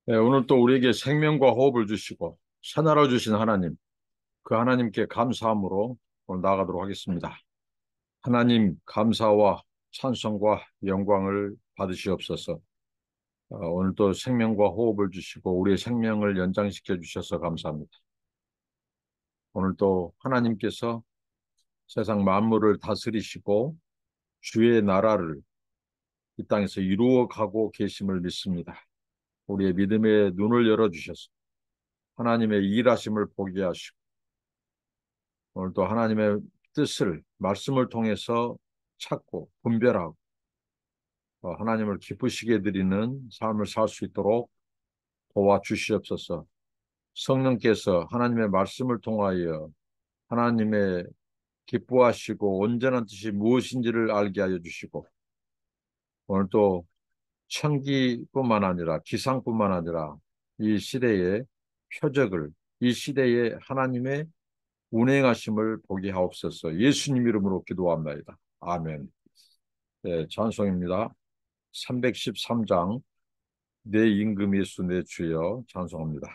네, 오늘 또 우리에게 생명과 호흡을 주시고 새날을 주신 하나님, 그 하나님께 감사함으로 오늘 나아가도록 하겠습니다. 하나님 감사와 찬송과 영광을 받으시옵소서. 오늘 또 생명과 호흡을 주시고 우리의 생명을 연장시켜 주셔서 감사합니다. 오늘 또 하나님께서 세상 만물을 다스리시고 주의 나라를 이 땅에서 이루어 가고 계심을 믿습니다. 우리의 믿음의 눈을 열어주셔서 하나님의 일하심을 보게 하시고 오늘 또 하나님의 뜻을 말씀을 통해서 찾고 분별하고 하나님을 기쁘시게 드리는 삶을 살 수 있도록 도와주시옵소서. 성령께서 하나님의 말씀을 통하여 하나님의 기뻐하시고 온전한 뜻이 무엇인지를 알게 하여 주시고 오늘 또 천기뿐만 아니라 기상뿐만 아니라 이 시대의 표적을 이 시대의 하나님의 운행하심을 보게 하옵소서. 예수님 이름으로 기도합니다. 아멘. 네, 찬송입니다. 313장 내 임금 예수 내 주여 찬송합니다.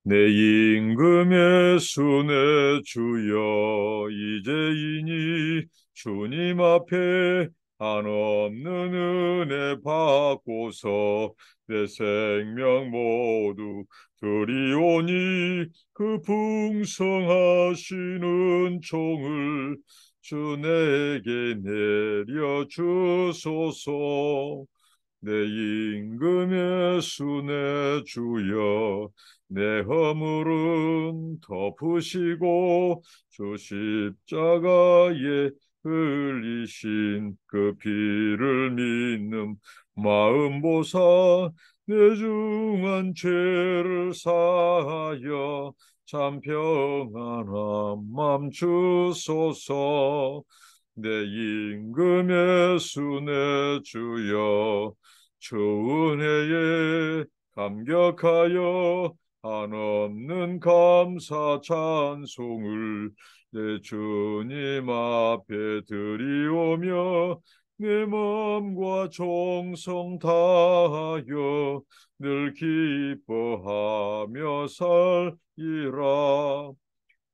내 임금 예수 내 주여 이제이니 주님 앞에 한없는 은혜 받고서 내 생명 모두 드리오니 그 풍성하시는 종을 주 내게 내려 주소서. 내 임금 예수 내 주여 내 허물은 덮으시고 주 십자가에 흘리신 그 피를 믿는 마음 보사 내 중한 죄를 사하여 참 평안한 맘 주소서. 내 임금 예수 내 주여 주 은혜에 감격하여 한없는 감사 찬송을 내 주님 앞에 드리오며 내 마음과 정성 다하여 늘 기뻐하며 살리라.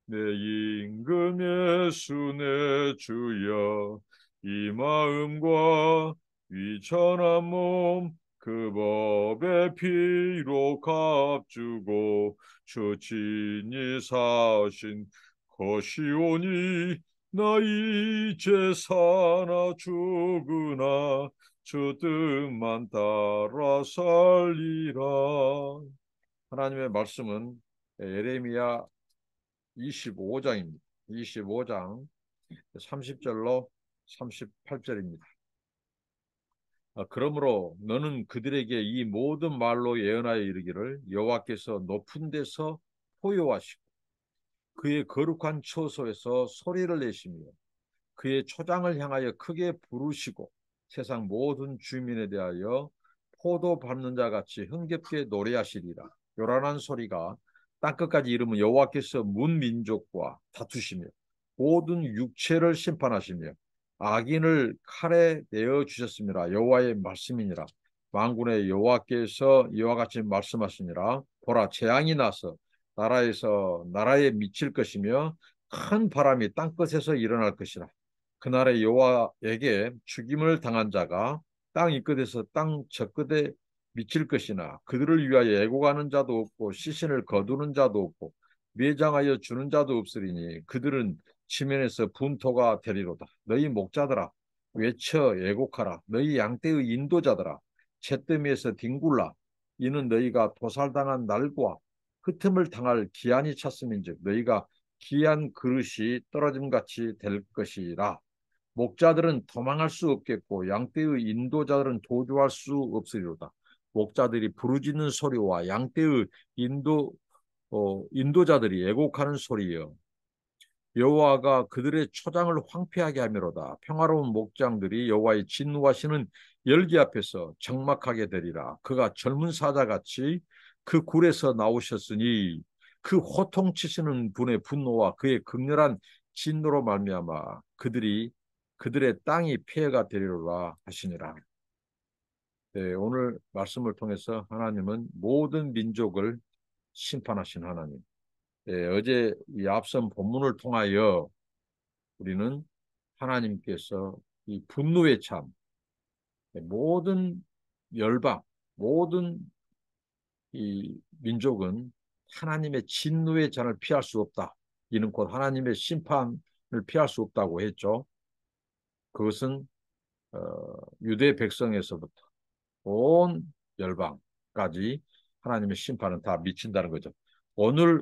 내 임금 예수 내 주여 이 마음과 위천한 몸 그 법의 피로 값주고 주 친히 사신 것이오니 나 이제 사나 죽으나 주 뜻만 따라 살리라. 하나님의 말씀은 예레미야 25장입니다. 25장 30절로 38절입니다. 그러므로 너는 그들에게 이 모든 말로 예언하여 이르기를 여호와께서 높은 데서 포효하시고 그의 거룩한 처소에서 소리를 내시며 그의 초장을 향하여 크게 부르시고 세상 모든 주민에 대하여 포도 밟는 자 같이 흥겹게 노래하시리라. 요란한 소리가 땅끝까지 이르면 여호와께서 문 민족과 다투시며 모든 육체를 심판하시며 악인을 칼에 내어 주셨습니다. 여호와의 말씀이니라. 만군의 여호와께서 이와 같이 말씀하시니라. 보라 재앙이 나서 나라에서 나라에 미칠 것이며 큰 바람이 땅끝에서 일어날 것이라. 그날에 여호와에게 죽임을 당한 자가 땅 이끝에서 땅 저끝에 미칠 것이나 그들을 위하여 애고가는 자도 없고 시신을 거두는 자도 없고 매장하여 주는 자도 없으리니 그들은 지면에서 분토가 되리로다. 너희 목자들아 외쳐 애곡하라. 너희 양떼의 인도자들아 잿더미에서 뒹굴라. 이는 너희가 도살당한 날과 흩음을 당할 기한이 찼음인즉 너희가 귀한 그릇이 떨어짐같이 될 것이라. 목자들은 도망할 수 없겠고 양떼의 인도자들은 도주할 수 없으리로다. 목자들이 부르짖는 소리와 양떼의 인도자들이 애곡하는 소리여 여호와가 그들의 초장을 황폐하게 하미로다. 평화로운 목장들이 여호와의 진노하시는 열기 앞에서 적막하게 되리라. 그가 젊은 사자같이 그 굴에서 나오셨으니 그 호통치시는 분의 분노와 그의 극렬한 진노로 말미암아 그들의 땅이 폐허가 되리로라 하시니라. 네, 오늘 말씀을 통해서 하나님은 모든 민족을 심판하신 하나님. 네, 어제 이 앞선 본문을 통하여 우리는 하나님께서 이 분노의 참, 모든 열방, 모든 이 민족은 하나님의 진노의 잔을 피할 수 없다. 이는 곧 하나님의 심판을 피할 수 없다고 했죠. 그것은 유대 백성에서부터 온 열방까지 하나님의 심판은 다 미친다는 거죠. 오늘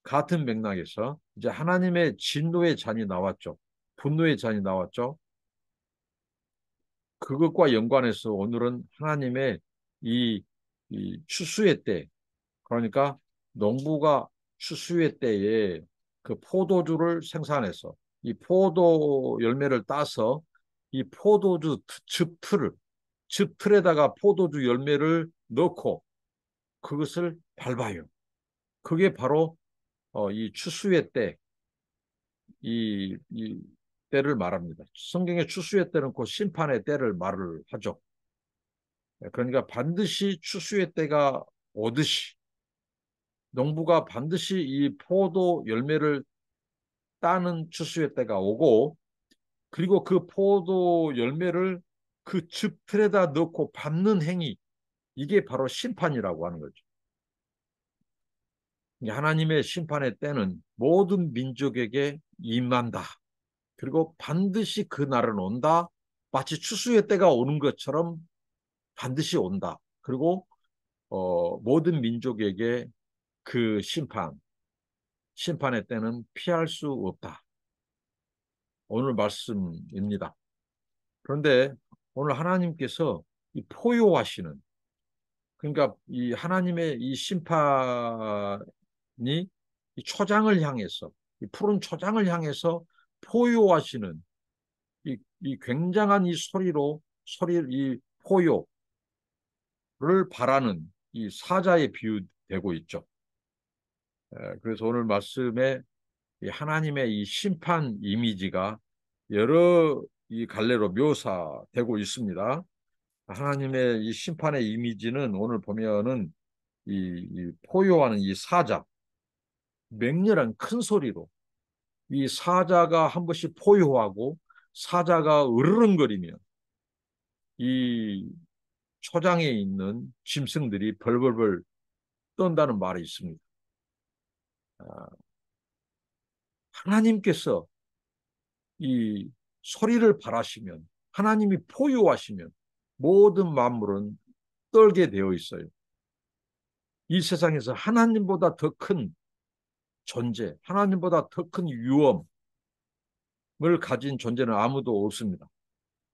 같은 맥락에서 이제 하나님의 진노의 잔이 나왔죠. 분노의 잔이 나왔죠. 그것과 연관해서 오늘은 하나님의 이, 이 추수의 때, 그러니까 농부가 추수의 때에 그 포도주를 생산해서 이 포도 열매를 따서 이 포도주 즙틀에다가 포도주 열매를 넣고 그것을 밟아요. 그게 바로 이 추수의 때, 이 때를 말합니다. 성경의 추수의 때는 그 심판의 때를 말을 하죠. 그러니까 반드시 추수의 때가 오듯이 농부가 반드시 이 포도 열매를 따는 추수의 때가 오고 그리고 그 포도 열매를 그 즙틀에다 넣고 밟는 행위 이게 바로 심판이라고 하는 거죠. 하나님의 심판의 때는 모든 민족에게 임한다. 그리고 반드시 그 날은 온다. 마치 추수의 때가 오는 것처럼 반드시 온다. 그리고 모든 민족에게 그 심판의 때는 피할 수 없다. 오늘 말씀입니다. 그런데 오늘 하나님께서 이 포효하시는 그러니까 이 하나님의 이 심판이 이 초장을 향해서 이 푸른 초장을 향해서 포효하시는 이 굉장한 이 이 포효를 바라는 이 사자에 비유되고 있죠. 그래서 오늘 말씀에 이 하나님의 이 심판 이미지가 여러 이 갈래로 묘사되고 있습니다. 하나님의 이 심판의 이미지는 오늘 보면은 이 포효하는 이 사자, 맹렬한 큰 소리로 이 사자가 한 번씩 포효하고 사자가 으르렁거리며 이 초장에 있는 짐승들이 벌벌벌 떤다는 말이 있습니다. 하나님께서 이 소리를 발하시면 하나님이 포효하시면 모든 만물은 떨게 되어 있어요. 이 세상에서 하나님보다 더 큰 존재, 하나님보다 더 큰 위엄을 가진 존재는 아무도 없습니다.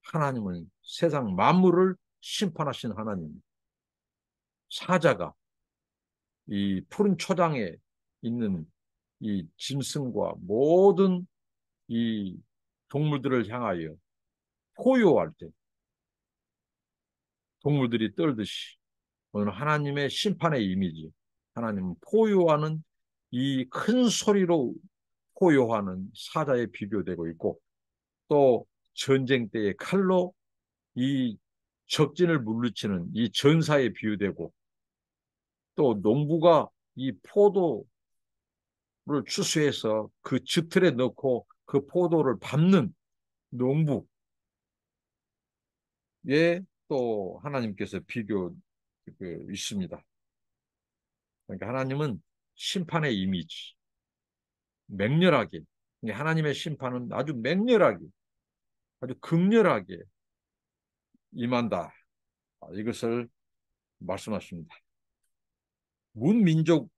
하나님은 세상 만물을 심판하신 하나님. 사자가 이 푸른 초장에 있는 이 짐승과 모든 이 동물들을 향하여 포효할 때 동물들이 떨듯이 오늘 하나님의 심판의 이미지, 하나님은 포효하는 이 큰 소리로 포효하는 사자에 비교되고 있고 또 전쟁 때의 칼로 이 적진을 물리치는 이 전사에 비유되고 또 농부가 이 포도를 추수해서 그 즙틀에 넣고 그 포도를 밟는 농부에 또 하나님께서 비교 있습니다. 그러니까 하나님은 심판의 이미지, 맹렬하게 하나님의 심판은 아주 맹렬하게 아주 극렬하게 임한다. 이것을 말씀하십니다. 문민족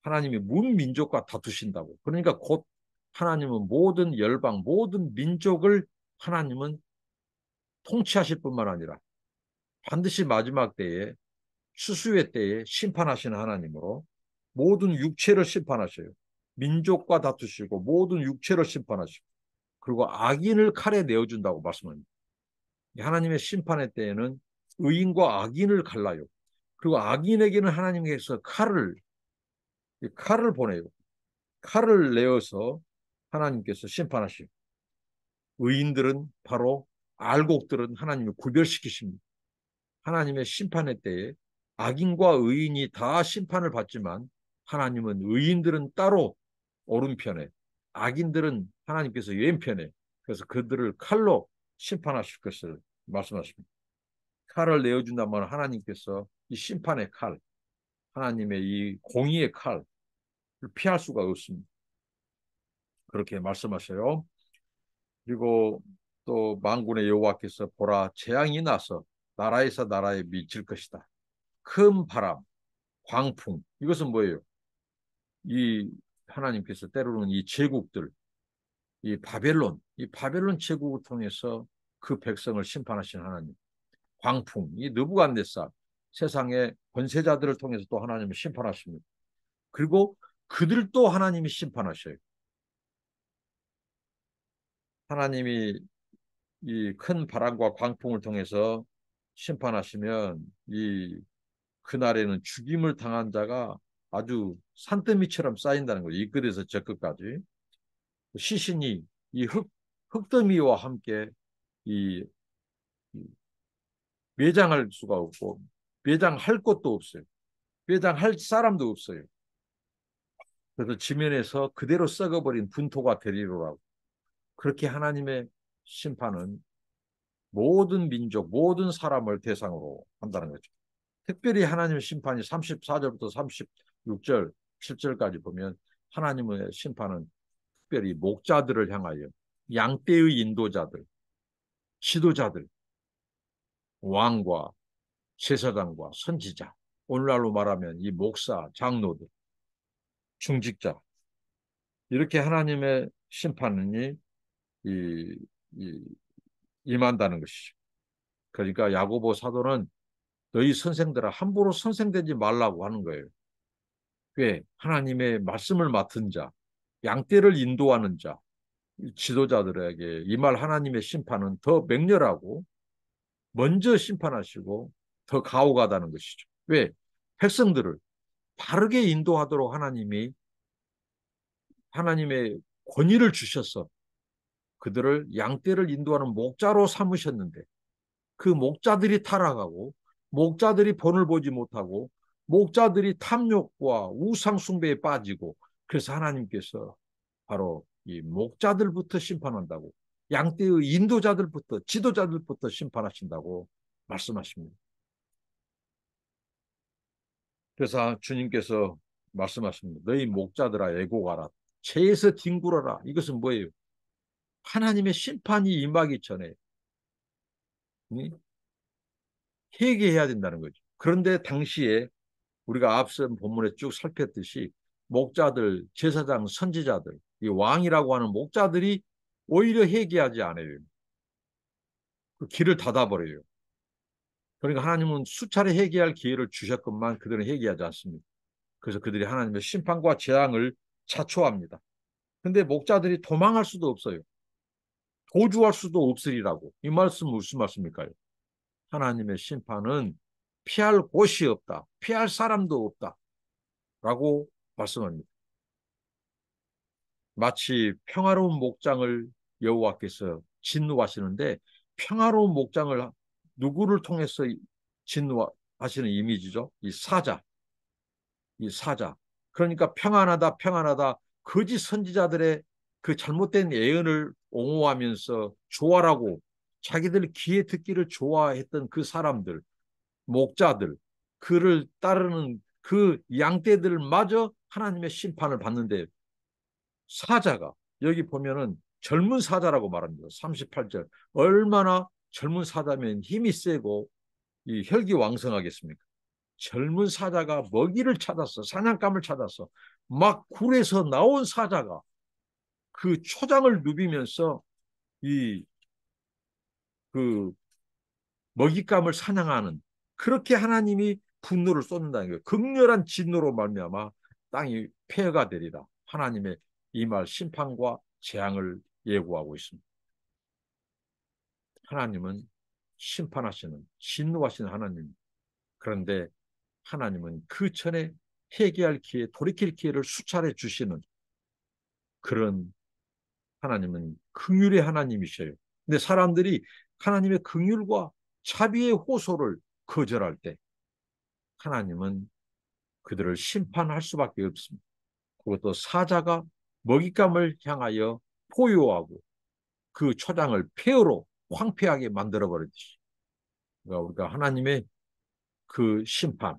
하나님이 문민족과 다투신다고. 그러니까 곧 하나님은 모든 열방, 모든 민족을 하나님은 통치하실 뿐만 아니라 반드시 마지막 때에 추수의 때에 심판하시는 하나님으로 모든 육체를 심판하셔요. 민족과 다투시고 모든 육체를 심판하시고 그리고 악인을 칼에 내어준다고 말씀합니다. 하나님의 심판의 때에는 의인과 악인을 갈라요. 그리고 악인에게는 하나님께서 칼을 보내요. 칼을 내어서 하나님께서 심판하시고 의인들은 바로 알곡들은 하나님이 구별시키십니다. 하나님의 심판의 때에 악인과 의인이 다 심판을 받지만 하나님은 의인들은 따로 오른편에, 악인들은 하나님께서 왼편에, 그래서 그들을 칼로 심판하실 것을 말씀하십니다. 칼을 내어준다면 하나님께서 이 심판의 칼, 하나님의 이 공의의 칼을 피할 수가 없습니다. 그렇게 말씀하셔요. 그리고 또 만군의 여호와께서 보라 재앙이 나서 나라에서 나라에 미칠 것이다. 큰 바람, 광풍, 이것은 뭐예요? 이 하나님께서 때로는 이 제국들, 이 바벨론 제국을 통해서 그 백성을 심판하신 하나님. 광풍, 이 느부갓네살, 세상의 권세자들을 통해서 또 하나님을 심판하십니다. 그리고 그들도 하나님이 심판하셔요. 하나님이 이 큰 바람과 광풍을 통해서 심판하시면 이 그날에는 죽임을 당한 자가 아주 산더미처럼 쌓인다는 거죠. 이 끝에서 저 끝까지. 시신이 이 흙더미와 함께 이 매장할 수가 없고 매장할 곳도 없어요. 매장할 사람도 없어요. 그래서 지면에서 그대로 썩어버린 분토가 되리로라고. 그렇게 하나님의 심판은 모든 민족, 모든 사람을 대상으로 한다는 거죠. 특별히 하나님의 심판이 34절부터 36절, 7절까지 보면 하나님의 심판은 특별히 목자들을 향하여 양떼의 인도자들, 지도자들, 왕과 제사장과 선지자, 오늘날로 말하면 이 목사, 장로들, 중직자, 이렇게 하나님의 심판이 이, 이, 임한다는 것이죠. 그러니까 야고보 사도는 너희 선생들아 함부로 선생되지 말라고 하는 거예요. 왜? 하나님의 말씀을 맡은 자, 양떼를 인도하는 자, 지도자들에게 임할 하나님의 심판은 더 맹렬하고 먼저 심판하시고 더 가오가다는 것이죠. 왜? 백성들을 바르게 인도하도록 하나님의 권위를 주셔서 그들을 양떼를 인도하는 목자로 삼으셨는데 그 목자들이 타락하고 목자들이 본을 보지 못하고 목자들이 탐욕과 우상 숭배에 빠지고 그래서 하나님께서 바로 이 목자들부터 심판한다고 양떼의 인도자들부터 지도자들부터 심판하신다고 말씀하십니다. 그래서 주님께서 말씀하십니다. 너희 목자들아 애곡하라. 채에서 뒹굴어라. 이것은 뭐예요? 하나님의 심판이 임하기 전에 회개해야 된다는 거죠. 그런데 당시에 우리가 앞선 본문에 쭉 살폈듯이 목자들, 제사장, 선지자들, 이 왕이라고 하는 목자들이 오히려 회개하지 않아요. 그 길을 닫아버려요. 그러니까 하나님은 수차례 회개할 기회를 주셨건만 그들은 회개하지 않습니다. 그래서 그들이 하나님의 심판과 재앙을 자초합니다. 근데 목자들이 도망할 수도 없어요. 도주할 수도 없으리라고. 이 말씀 무슨 말씀일까요? 하나님의 심판은 피할 곳이 없다. 피할 사람도 없다. 라고 말씀합니다. 마치 평화로운 목장을 여호와께서 진노하시는데 평화로운 목장을 누구를 통해서 진노하시는 이미지죠? 이 사자. 그러니까 평안하다, 평안하다. 거짓 선지자들의 그 잘못된 예언을 옹호하면서 좋아라고 자기들 귀에 듣기를 좋아했던 그 사람들, 목자들, 그를 따르는 그 양떼들마저 하나님의 심판을 받는데 사자가 여기 보면은 젊은 사자라고 말합니다. 38절. 얼마나 젊은 사자면 힘이 세고 이 혈기왕성하겠습니까? 젊은 사자가 먹이를 찾았어. 사냥감을 찾았어. 막 굴에서 나온 사자가 그 초장을 누비면서 이 그 먹잇감을 사냥하는 그렇게 하나님이 분노를 쏟는다는 거예요. 극렬한 진노로 말미암아 땅이 폐허가 되리라. 하나님의 이 말 심판과 재앙을 예고하고 있습니다. 하나님은 심판하시는 진노하시는 하나님. 그런데 하나님은 그 전에 회개할 기회, 돌이킬 기회를 수차례 주시는 그런 하나님은 긍휼의 하나님이셔요. 근데 사람들이 하나님의 긍휼과 자비의 호소를 거절할 때 하나님은 그들을 심판할 수밖에 없습니다. 그것도 사자가 먹잇감을 향하여 포효하고 그 초장을 폐허로 황폐하게 만들어버리듯이 그러니까 우리가 하나님의 그 심판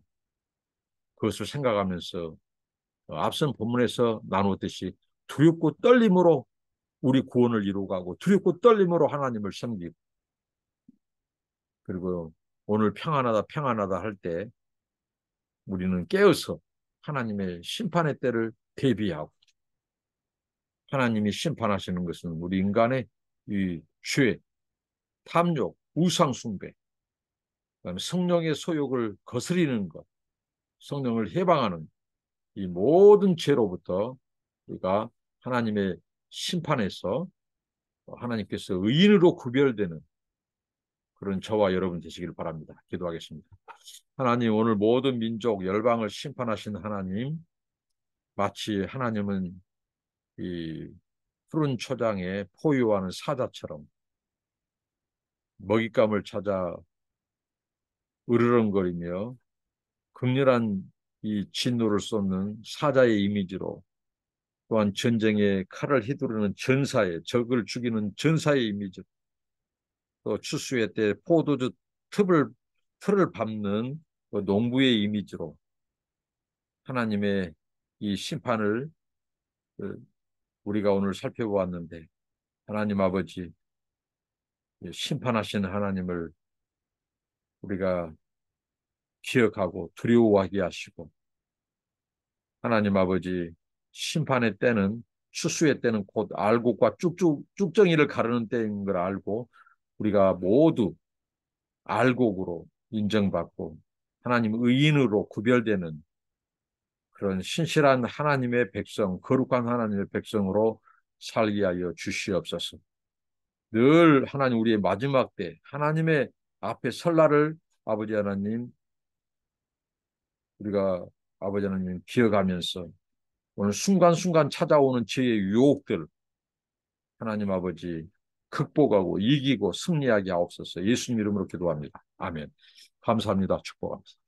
그것을 생각하면서 앞선 본문에서 나누었듯이 두렵고 떨림으로 우리 구원을 이루어가고 두렵고 떨림으로 하나님을 섬기고 그리고 오늘 평안하다 평안하다 할 때 우리는 깨어서 하나님의 심판의 때를 대비하고 하나님이 심판하시는 것은 우리 인간의 이 죄, 탐욕, 우상숭배, 그다음에 성령의 소욕을 거스리는 것, 성령을 해방하는 이 모든 죄로부터 우리가 하나님의 심판에서 하나님께서 의인으로 구별되는 그런 저와 여러분 되시길 바랍니다. 기도하겠습니다. 하나님 오늘 모든 민족 열방을 심판하신 하나님 마치 하나님은 이 푸른 초장에 포효하는 사자처럼 먹잇감을 찾아 으르렁거리며 극렬한 이 진노를 쏟는 사자의 이미지로 또한 전쟁에 칼을 휘두르는 전사의 적을 죽이는 전사의 이미지 또 추수의 때 포도주 틀을 밟는 그 농부의 이미지로 하나님의 이 심판을 우리가 오늘 살펴보았는데 하나님 아버지 심판하신 하나님을 우리가 기억하고 두려워하게 하시고 하나님 아버지 심판의 때는 추수의 때는 곧 알곡과 쭉정이를 가르는 때인 걸 알고 우리가 모두 알곡으로 인정받고 하나님 의인으로 구별되는 그런 신실한 하나님의 백성, 거룩한 하나님의 백성으로 살게 하여 주시옵소서. 늘 하나님 우리의 마지막 때 하나님의 앞에 설날을 아버지 하나님 우리가 아버지 하나님 기억하면서 오늘 순간순간 찾아오는 죄의 유혹들 하나님 아버지 극복하고 이기고 승리하게 하옵소서. 예수님 이름으로 기도합니다. 아멘. 감사합니다. 축복합니다.